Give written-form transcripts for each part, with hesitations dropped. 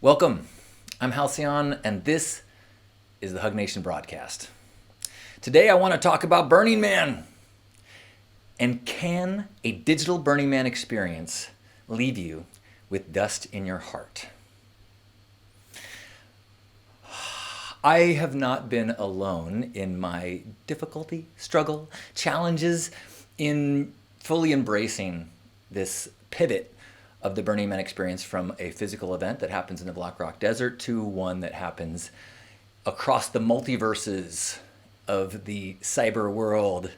Welcome. I'm Halcyon, and this is the Hug Nation broadcast. Today, I want to talk about Burning Man. And can a digital Burning Man experience leave you with dust in your heart? I have not been alone in my difficulty, struggle, challenges in fully embracing this pivot of the Burning Man experience from a physical event that happens in the Black Rock Desert to one that happens across the multiverses of the cyber world.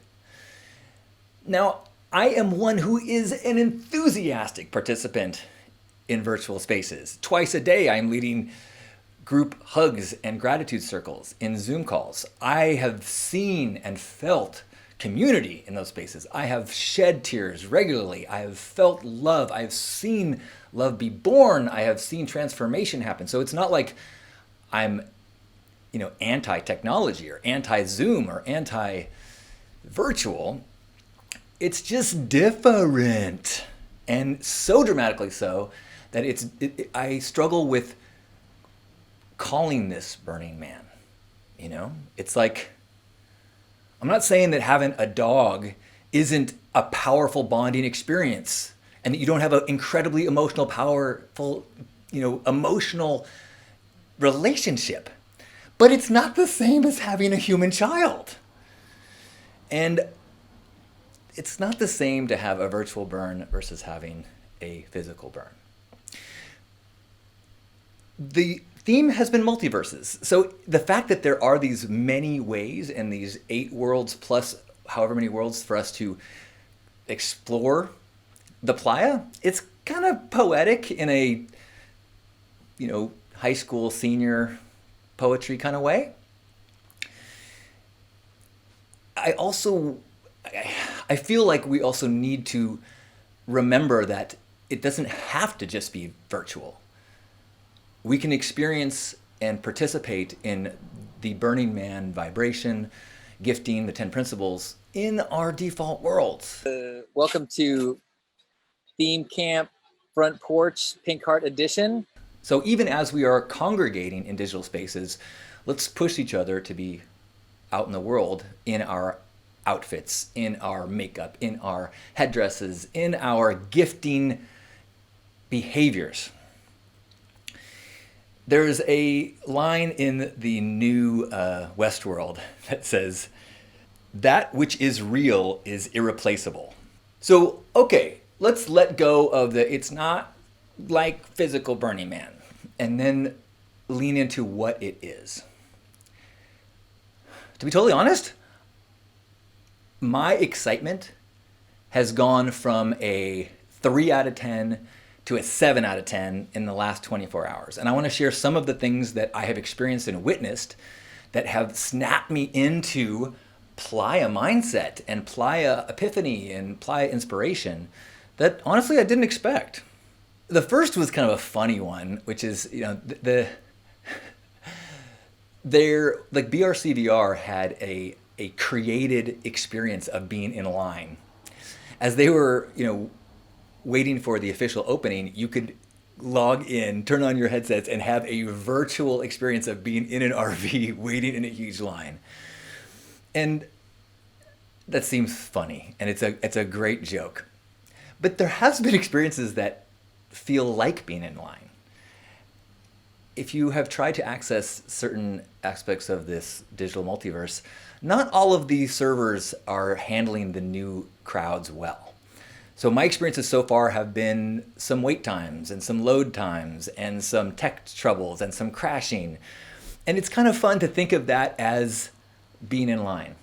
Now, I am one who is an enthusiastic participant in virtual spaces. Twice a day, I'm leading group hugs and gratitude circles in Zoom calls. I have seen and felt community in those spaces. I have shed tears regularly. I have felt love. I have seen love be born. I have seen transformation happen. So it's not like I'm, anti-technology or anti-Zoom or anti-virtual. It's just different. And so dramatically so that I struggle with calling this Burning Man. It's like, I'm not saying that having a dog isn't a powerful bonding experience and that you don't have an incredibly emotional, powerful, emotional relationship. But it's not the same as having a human child. And it's not the same to have a virtual burn versus having a physical burn. The theme has been multiverses. So the fact that there are these many ways and these 8 worlds plus however many worlds for us to explore the Playa, it's kind of poetic in a, high school senior poetry kind of way. I feel like we also need to remember that it doesn't have to just be virtual. We can experience and participate in the Burning Man vibration, gifting, the 10 principles in our default worlds. Welcome to Theme Camp Front Porch Pink Heart Edition. So even as we are congregating in digital spaces, let's push each other to be out in the world in our outfits, in our makeup, in our headdresses, in our gifting behaviors. There's a line in the new Westworld that says, "That which is real is irreplaceable." So, okay, let's let go of it's not like physical Burning Man, and then lean into what it is. To be totally honest, my excitement has gone from a 3 out of 10 to a 7 out of 10 in the last 24 hours. And I want to share some of the things that I have experienced and witnessed that have snapped me into Playa mindset and Playa epiphany and Playa inspiration that honestly I didn't expect. The first was kind of a funny one, which is, their like BRCVR had a created experience of being in line. As they were, waiting for the official opening, you could log in, turn on your headsets, and have a virtual experience of being in an RV waiting in a huge line. And that seems funny, and it's a great joke. But there has been experiences that feel like being in line. If you have tried to access certain aspects of this digital multiverse, not all of these servers are handling the new crowds well. So my experiences so far have been some wait times and some load times and some tech troubles and some crashing. And it's kind of fun to think of that as being in line,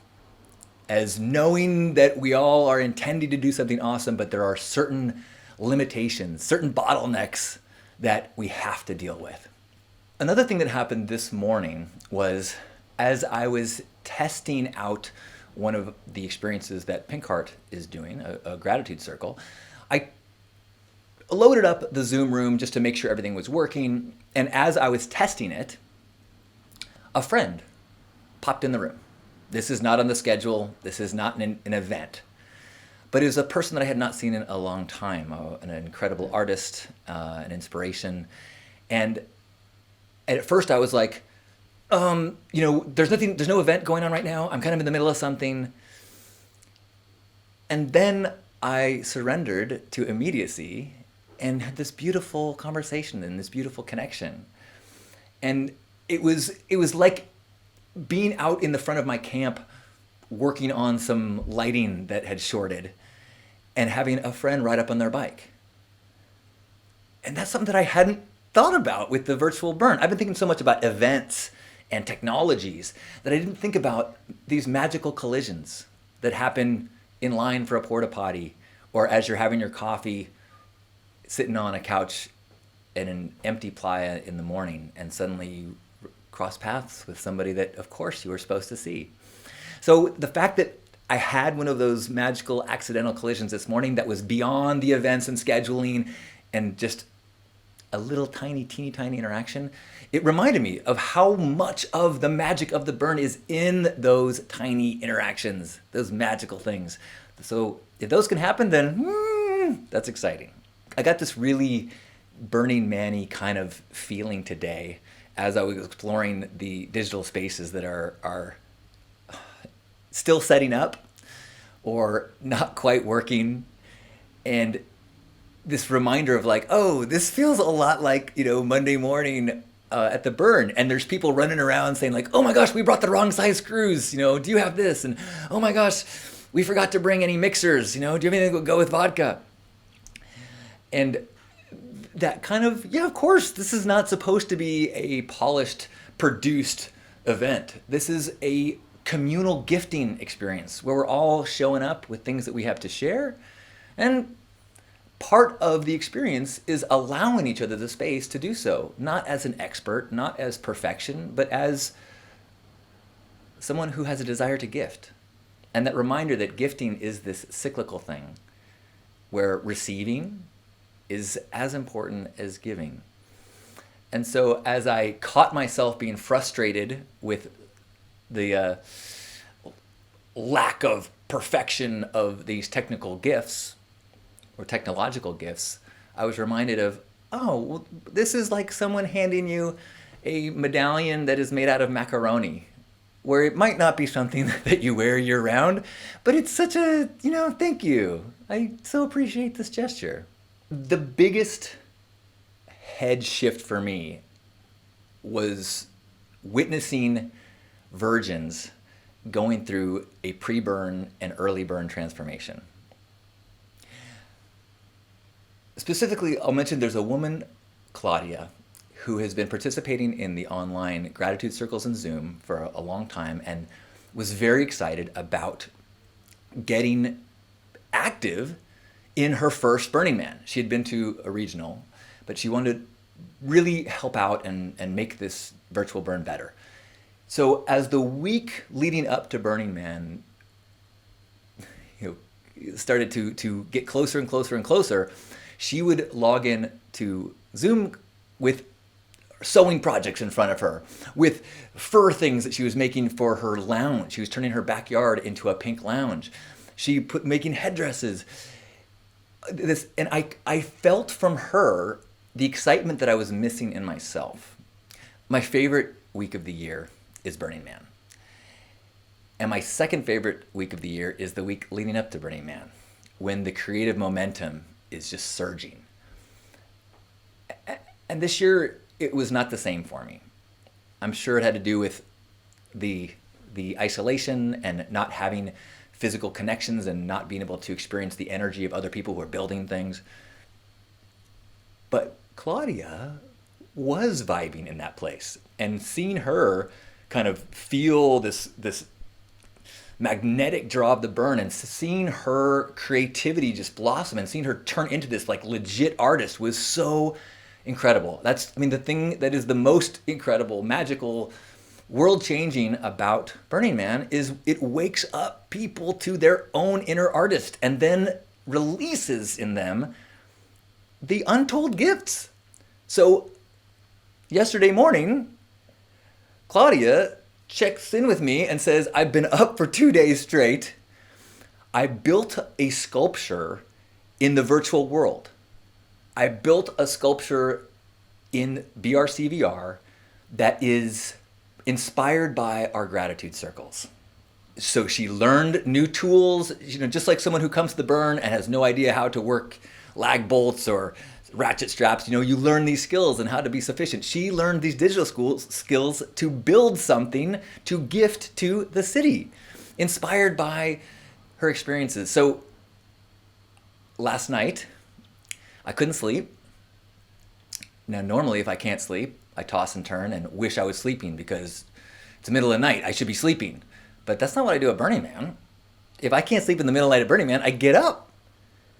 as knowing that we all are intending to do something awesome, but there are certain limitations, certain bottlenecks that we have to deal with. Another thing that happened this morning was as I was testing out one of the experiences that Pink Heart is doing, a gratitude circle, I loaded up the Zoom room just to make sure everything was working. And as I was testing it, a friend popped in the room. This is not on the schedule. This is not an event. But it was a person that I had not seen in a long time, an incredible artist, an inspiration. And And at first I was like, there's no event going on right now. I'm kind of in the middle of something. And then I surrendered to immediacy and had this beautiful conversation and this beautiful connection. And it was like being out in the front of my camp working on some lighting that had shorted and having a friend ride up on their bike. And that's something that I hadn't thought about with the virtual burn. I've been thinking so much about events and technologies that I didn't think about these magical collisions that happen in line for a porta potty or as you're having your coffee sitting on a couch in an empty playa in the morning and suddenly you cross paths with somebody that of course you were supposed to see. So the fact that I had one of those magical accidental collisions this morning that was beyond the events and scheduling and just a little tiny, teeny tiny interaction, it reminded me of how much of the magic of the burn is in those tiny interactions, those magical things. So if those can happen, then that's exciting. I got this really Burning Man-y kind of feeling today as I was exploring the digital spaces that are still setting up or not quite working. And this reminder of like, oh, this feels a lot like, Monday morning at the burn. And there's people running around saying like, oh my gosh, we brought the wrong size screws. Do you have this? And oh my gosh, we forgot to bring any mixers. Do you have anything that would go with vodka? And that kind of, of course, this is not supposed to be a polished, produced event. This is a communal gifting experience where we're all showing up with things that we have to share. And part of the experience is allowing each other the space to do so, not as an expert, not as perfection, but as someone who has a desire to gift. And that reminder that gifting is this cyclical thing where receiving is as important as giving. And so as I caught myself being frustrated with the lack of perfection of these technical gifts or technological gifts, I was reminded of, well, this is like someone handing you a medallion that is made out of macaroni, where it might not be something that you wear year round, but it's such a, thank you. I so appreciate this gesture. The biggest head shift for me was witnessing virgins going through a pre-burn and early burn transformation. Specifically, I'll mention there's a woman, Claudia, who has been participating in the online gratitude circles in Zoom for a long time and was very excited about getting active in her first Burning Man. She had been to a regional, but she wanted to really help out and make this virtual burn better. So as the week leading up to Burning Man started to get closer and closer and closer, she would log in to Zoom with sewing projects in front of her, with fur things that she was making for her lounge. She was turning her backyard into a pink lounge. She making headdresses. And I felt from her the excitement that I was missing in myself. My favorite week of the year is Burning Man. And my second favorite week of the year is the week leading up to Burning Man, when the creative momentum is just surging. And this year, it was not the same for me. I'm sure it had to do with the isolation and not having physical connections and not being able to experience the energy of other people who are building things. But Claudia was vibing in that place, and seeing her kind of feel this magnetic draw of the burn and seeing her creativity just blossom and seeing her turn into this like legit artist was so incredible. The thing that is the most incredible, magical, world-changing about Burning Man is it wakes up people to their own inner artist and then releases in them the untold gifts. So yesterday morning, Claudia checks in with me and says, I've been up for 2 days straight. I built a sculpture in the virtual world. I built a sculpture in BRCVR that is inspired by our gratitude circles. So she learned new tools, just like someone who comes to the burn and has no idea how to work lag bolts or ratchet straps. You learn these skills and how to be sufficient. She learned these digital skills to build something to gift to the city, inspired by her experiences. So last night, I couldn't sleep. Now, normally, if I can't sleep, I toss and turn and wish I was sleeping because it's the middle of the night. I should be sleeping. But that's not what I do at Burning Man. If I can't sleep in the middle of the night at Burning Man, I get up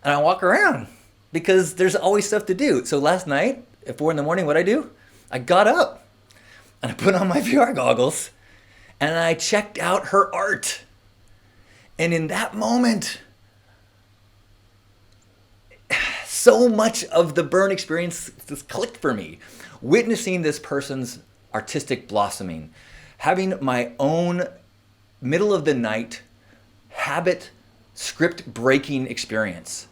and I walk around because there's always stuff to do. So last night at 4 in the morning, what I do? I got up and I put on my VR goggles and I checked out her art. And in that moment, so much of the burn experience just clicked for me. Witnessing this person's artistic blossoming, having my own middle of the night habit script breaking experience,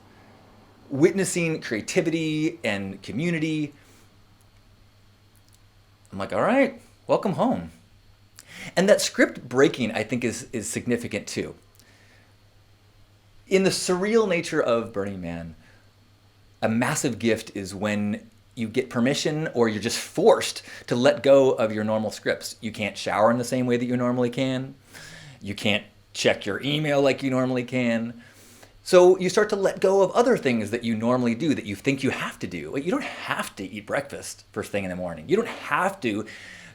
witnessing creativity and community. I'm like, all right, welcome home. And that script breaking, I think, is significant too. In the surreal nature of Burning Man, a massive gift is when you get permission or you're just forced to let go of your normal scripts. You can't shower in the same way that you normally can. You can't check your email like you normally can. So you start to let go of other things that you normally do that you think you have to do. You don't have to eat breakfast first thing in the morning. You don't have to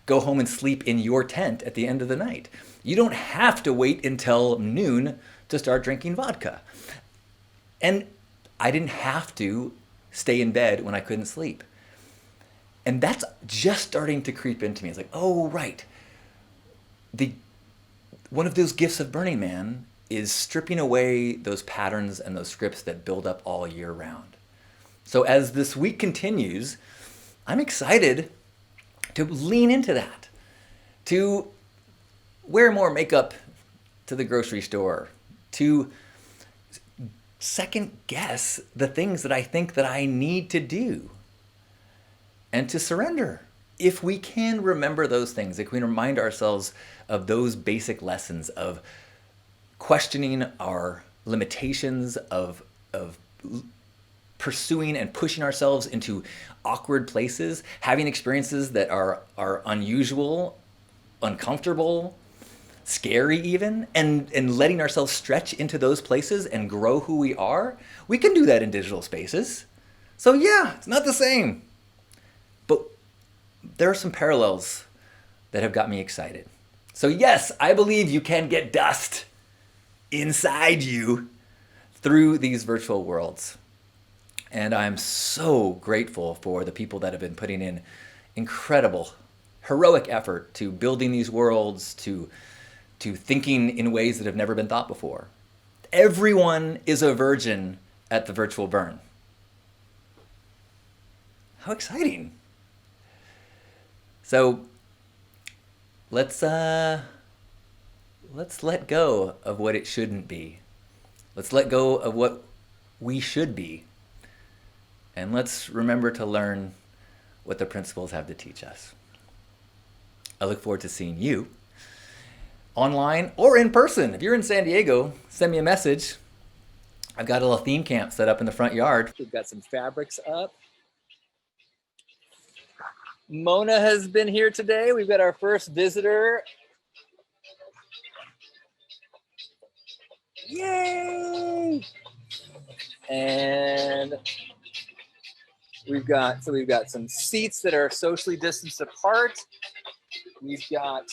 go home and sleep in your tent at the end of the night. You don't have to wait until noon to start drinking vodka. And I didn't have to stay in bed when I couldn't sleep. And that's just starting to creep into me. It's like, oh, right. One of those gifts of Burning Man is stripping away those patterns and those scripts that build up all year round. So as this week continues, I'm excited to lean into that, to wear more makeup to the grocery store, to second guess the things that I think that I need to do, and to surrender. If we can remember those things, if we can remind ourselves of those basic lessons of questioning our limitations, of pursuing and pushing ourselves into awkward places, having experiences that are unusual, uncomfortable, scary even, and letting ourselves stretch into those places and grow who we are, we can do that in digital spaces. So yeah, it's not the same. But there are some parallels that have got me excited. So yes, I believe you can get dust inside you through these virtual worlds. And I'm so grateful for the people that have been putting in incredible, heroic effort to building these worlds, to thinking in ways that have never been thought before. Everyone is a virgin at the virtual burn. How exciting. So let's let go of what it shouldn't be. Let's let go of what we should be. And let's remember to learn what the principles have to teach us. I look forward to seeing you online or in person. If you're in San Diego, send me a message. I've got a little theme camp set up in the front yard. We've got some fabrics up. Mona has been here today. We've got our first visitor. Yay! And we've got some seats that are socially distanced apart. We've got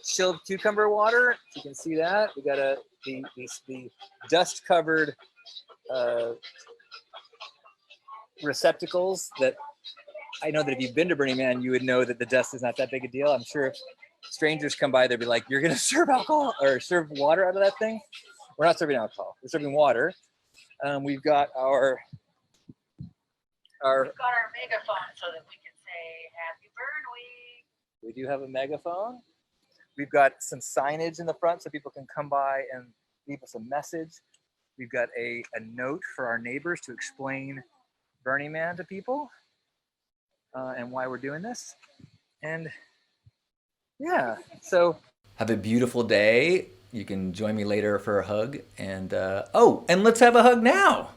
chilled cucumber water. You can see that. We got the dust covered receptacles that I know that if you've been to Burning Man, you would know that the dust is not that big a deal. I'm sure if strangers come by, they'll be like, "You're gonna serve alcohol or serve water out of that thing?" We're not serving alcohol. We're serving water. We've got our megaphone so that we can say Happy Burn Week. We do have a megaphone. We've got some signage in the front so people can come by and leave us a message. We've got a note for our neighbors to explain Burning Man to people. and why we're doing this. And yeah, so Have a beautiful day. You can join me later for a hug. And oh, and let's have a hug now.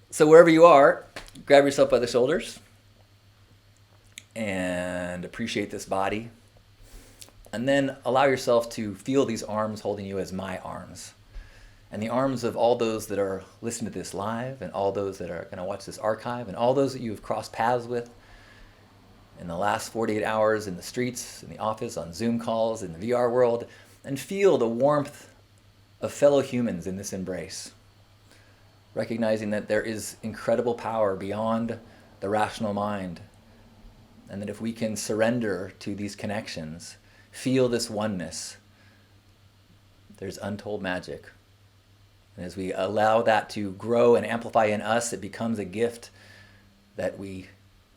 So wherever you are, grab yourself by the shoulders and appreciate this body. And then allow yourself to feel these arms holding you as my arms. And the arms of all those that are listening to this live, and all those that are going to watch this archive, and all those that you have crossed paths with in the last 48 hours in the streets, in the office, on Zoom calls, in the VR world, and feel the warmth of fellow humans in this embrace. Recognizing that there is incredible power beyond the rational mind, and that if we can surrender to these connections, feel this oneness, there's untold magic. And as we allow that to grow and amplify in us, it becomes a gift that we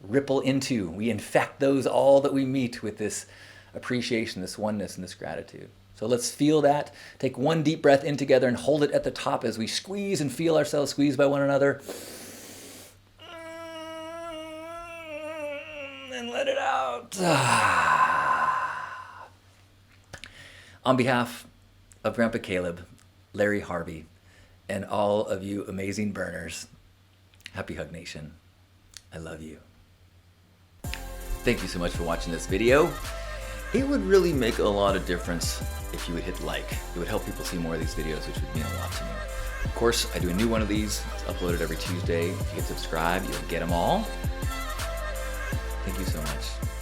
ripple into. We infect those all that we meet with this appreciation, this oneness, and this gratitude. So let's feel that. Take one deep breath in together and hold it at the top as we squeeze and feel ourselves squeezed by one another. And let it out. On behalf of Grandpa Caleb, Larry Harvey, and all of you amazing burners, happy Hug Nation. I love you. Thank you so much for watching this video. It would really make a lot of difference if you would hit like. It would help people see more of these videos, which would mean a lot to me. Of course, I do a new one of these. It's uploaded every Tuesday. If you hit subscribe, you'll get them all. Thank you so much.